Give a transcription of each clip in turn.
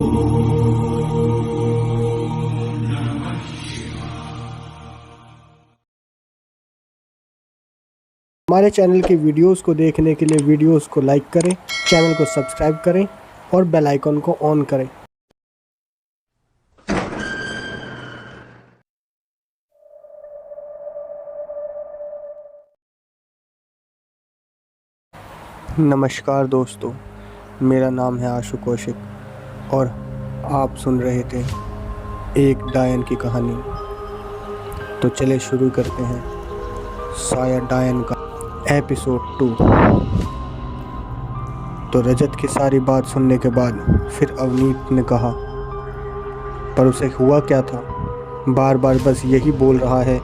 हमारे चैनल की वीडियोस को देखने के लिए वीडियोस को लाइक करें, चैनल को सब्सक्राइब करें और बेल आइकन को ऑन करें। नमस्कार दोस्तों, मेरा नाम है आशु कौशिक और आप सुन रहे थे एक डायन की कहानी। तो चले शुरू करते हैं साया डायन का एपिसोड 2। तो रजत की सारी बात सुनने के बाद फिर अवनीत ने कहा, पर उसे हुआ क्या था? बार बार बस यही बोल रहा है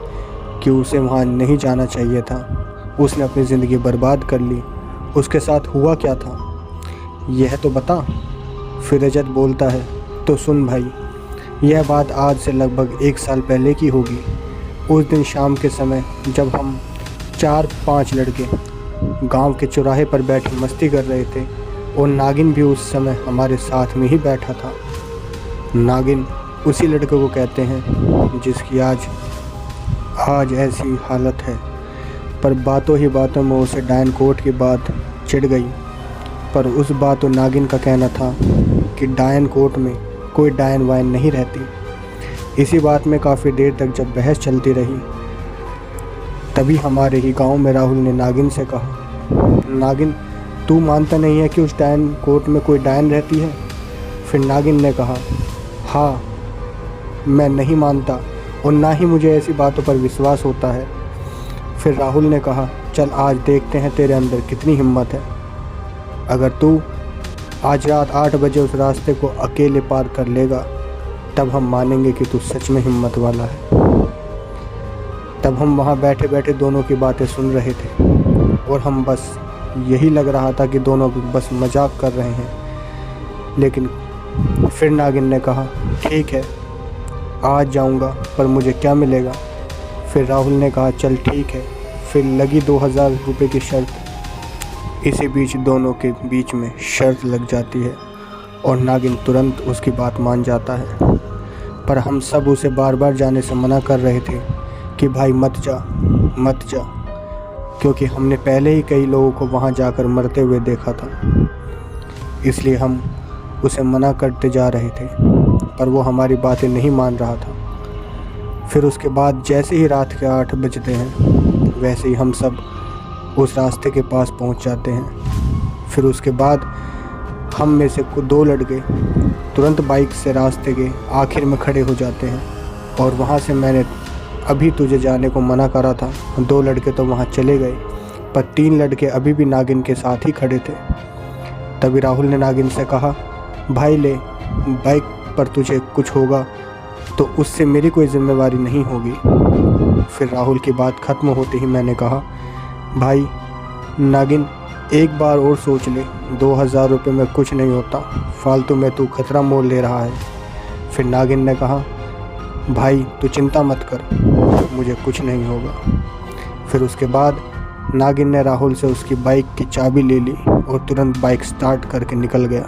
कि उसे वहाँ नहीं जाना चाहिए था, उसने अपनी ज़िंदगी बर्बाद कर ली। उसके साथ हुआ क्या था यह तो बता। फिर रजत बोलता है, तो सुन भाई, यह बात आज से लगभग 1 साल पहले की होगी। उस दिन शाम के समय जब हम 4-5 लड़के गांव के चौराहे पर बैठे मस्ती कर रहे थे और नागिन भी उस समय हमारे साथ में ही बैठा था। नागिन उसी लड़के को कहते हैं जिसकी आज ऐसी हालत है। पर बातों ही बातों में उसे डायन कोट की बात चिढ़ गई। पर उस बात और नागिन का कहना था कि डायन कोट में कोई डायन वायन नहीं रहती। इसी बात में काफ़ी देर तक जब बहस चलती रही, तभी हमारे ही गांव में राहुल ने नागिन से कहा, नागिन तू मानता नहीं है कि उस डायन कोट में कोई डायन रहती है? फिर नागिन ने कहा, हाँ मैं नहीं मानता और ना ही मुझे ऐसी बातों पर विश्वास होता है। फिर राहुल ने कहा, चल आज देखते हैं तेरे अंदर कितनी हिम्मत है। अगर तू आज रात 8 बजे उस रास्ते को अकेले पार कर लेगा तब हम मानेंगे कि तू सच में हिम्मत वाला है। तब हम वहाँ बैठे बैठे दोनों की बातें सुन रहे थे और हम बस यही लग रहा था कि दोनों बस मजाक कर रहे हैं। लेकिन फिर नागिन ने कहा, ठीक है आज जाऊँगा, पर मुझे क्या मिलेगा? फिर राहुल ने कहा, चल ठीक है। फिर लगी 2000 रुपये की शर्त। इसी बीच दोनों के बीच में शर्त लग जाती है और नागिन तुरंत उसकी बात मान जाता है। पर हम सब उसे बार बार जाने से मना कर रहे थे कि भाई मत जा, क्योंकि हमने पहले ही कई लोगों को वहाँ जाकर मरते हुए देखा था। इसलिए हम उसे मना करते जा रहे थे, पर वो हमारी बातें नहीं मान रहा था। फिर उसके बाद जैसे ही रात के 8 बजते हैं वैसे ही हम सब उस रास्ते के पास पहुंच जाते हैं। फिर उसके बाद हम में से 2 लड़के तुरंत बाइक से रास्ते के आखिर में खड़े हो जाते हैं और वहां से मैंने अभी तुझे जाने को मना करा था। 2 लड़के तो वहां चले गए, पर 3 लड़के अभी भी नागिन के साथ ही खड़े थे। तभी राहुल ने नागिन से कहा, भाई ले, बाइक पर तुझे कुछ होगा तो उससे मेरी कोई जिम्मेवारी नहीं होगी। फिर राहुल की बात ख़त्म होते ही मैंने कहा, भाई नागिन एक बार और सोच ले, 2000 रुपये में कुछ नहीं होता, फालतू में तू खतरा मोल ले रहा है। फिर नागिन ने कहा, भाई तू चिंता मत कर, मुझे कुछ नहीं होगा। फिर उसके बाद नागिन ने राहुल से उसकी बाइक की चाबी ले ली और तुरंत बाइक स्टार्ट करके निकल गया।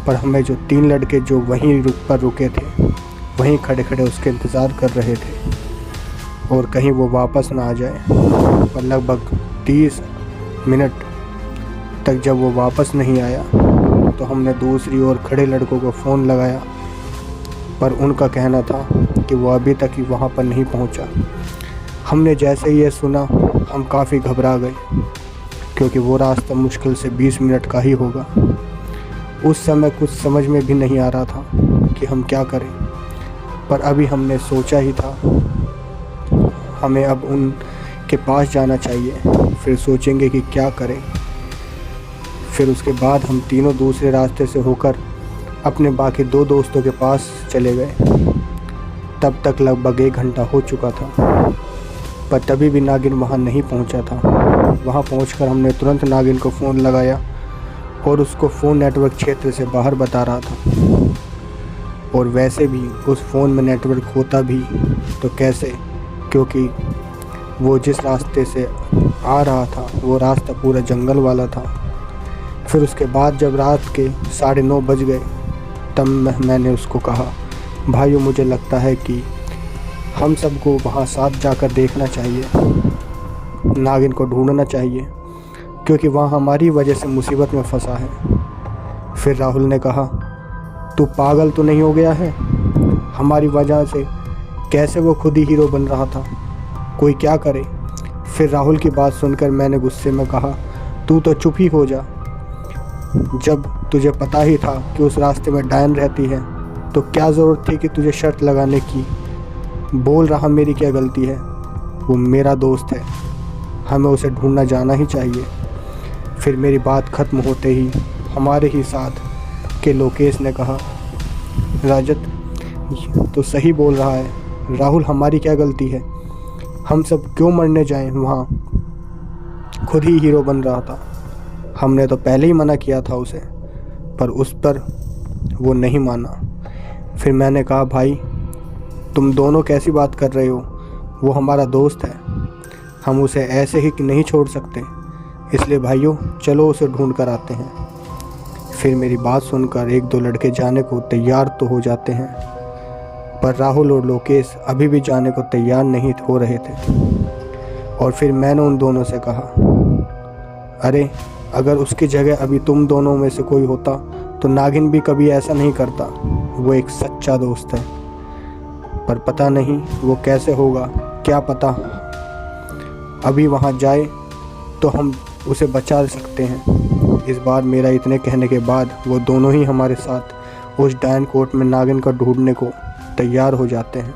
पर हमें जो 3 लड़के जो वहीं रुके थे वहीं खड़े खड़े उसके इंतज़ार कर रहे थे और कहीं वो वापस ना आ जाए। पर लगभग 30 मिनट तक जब वो वापस नहीं आया तो हमने दूसरी ओर खड़े लड़कों को फ़ोन लगाया, पर उनका कहना था कि वो अभी तक ही वहाँ पर नहीं पहुँचा। हमने जैसे ही ये सुना हम काफ़ी घबरा गए, क्योंकि वो रास्ता मुश्किल से 20 मिनट का ही होगा। उस समय कुछ समझ में भी नहीं आ रहा था कि हम क्या करें, पर अभी हमने सोचा ही था हमें अब उनके पास जाना चाहिए, फिर सोचेंगे कि क्या करें। फिर उसके बाद हम तीनों दूसरे रास्ते से होकर अपने बाकी 2 दोस्तों के पास चले गए। तब तक लगभग 1 घंटा हो चुका था, पर तभी भी नागिन वहाँ नहीं पहुँचा था। वहाँ पहुँचकर हमने तुरंत नागिन को फ़ोन लगाया और उसको फ़ोन नेटवर्क क्षेत्र से बाहर बता रहा था। और वैसे भी उस फ़ोन में नेटवर्क होता भी तो कैसे, क्योंकि वो जिस रास्ते से आ रहा था वो रास्ता पूरा जंगल वाला था। फिर उसके बाद जब रात के 9:30 बज गए तब मैंने उसको कहा, भाइयों मुझे लगता है कि हम सबको वहाँ साथ जाकर देखना चाहिए, नागिन को ढूंढना चाहिए, क्योंकि वहाँ हमारी वजह से मुसीबत में फंसा है। फिर राहुल ने कहा, तू पागल तो नहीं हो गया है? हमारी वजह से कैसे वो खुद ही हीरो बन रहा था, कोई क्या करे। फिर राहुल की बात सुनकर मैंने गुस्से में कहा, तू तो चुप ही हो जा। जब तुझे पता ही था कि उस रास्ते में डायन रहती है तो क्या ज़रूरत थी कि तुझे शर्त लगाने की। बोल रहा मेरी क्या गलती है, वो मेरा दोस्त है, हमें उसे ढूंढना जाना ही चाहिए। फिर मेरी बात ख़त्म होते ही हमारे ही साथ के लोकेश ने कहा, राजत तो सही बोल रहा है, राहुल हमारी क्या गलती है, हम सब क्यों मरने जाएं, वहाँ खुद ही हीरो बन रहा था। हमने तो पहले ही मना किया था उसे, पर उस पर वो नहीं माना। फिर मैंने कहा, भाई तुम दोनों कैसी बात कर रहे हो, वो हमारा दोस्त है, हम उसे ऐसे ही नहीं छोड़ सकते, इसलिए भाइयों चलो उसे ढूंढ कर आते हैं। फिर मेरी बात सुनकर एक दो लड़के जाने को तैयार तो हो जाते हैं, पर राहुल और लोकेश अभी भी जाने को तैयार नहीं हो रहे थे। और फिर मैंने उन दोनों से कहा, अरे अगर उसकी जगह अभी तुम दोनों में से कोई होता तो नागिन भी कभी ऐसा नहीं करता, वो एक सच्चा दोस्त है। पर पता नहीं वो कैसे होगा, क्या पता अभी वहाँ जाए तो हम उसे बचा सकते हैं। इस बार मेरा इतने कहने के बाद वो दोनों ही हमारे साथ उस डायन कोर्ट में नागिन को ढूंढने को तैयार हो जाते हैं।